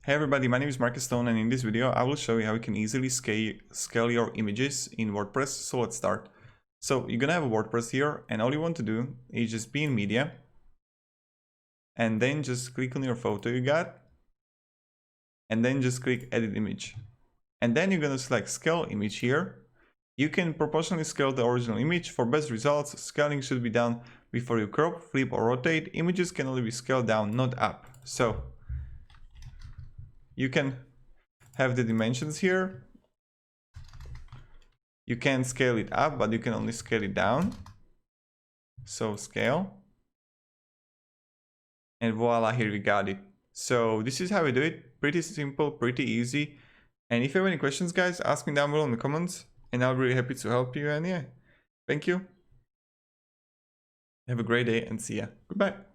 Hey everybody, my name is Marcus Stone, and in this video I will show you how you can easily scale your images in WordPress. So let's start. So you're gonna have a WordPress here, and all you want to do is just be in media and then just click on your photo you got and then just click edit image, and then you're gonna select scale image here. You can proportionally scale the original image. For best results, scaling should be done before you crop, flip or rotate. Images can only be scaled down, not up. So you can have the dimensions here. You can scale it up, but you can only scale it down. So scale. And voila, here we got it. So this is how we do it. Pretty simple, pretty easy. And if you have any questions, guys, ask me down below in the comments, and I'll be really happy to help you. And yeah, thank you. Have a great day and see ya. Goodbye.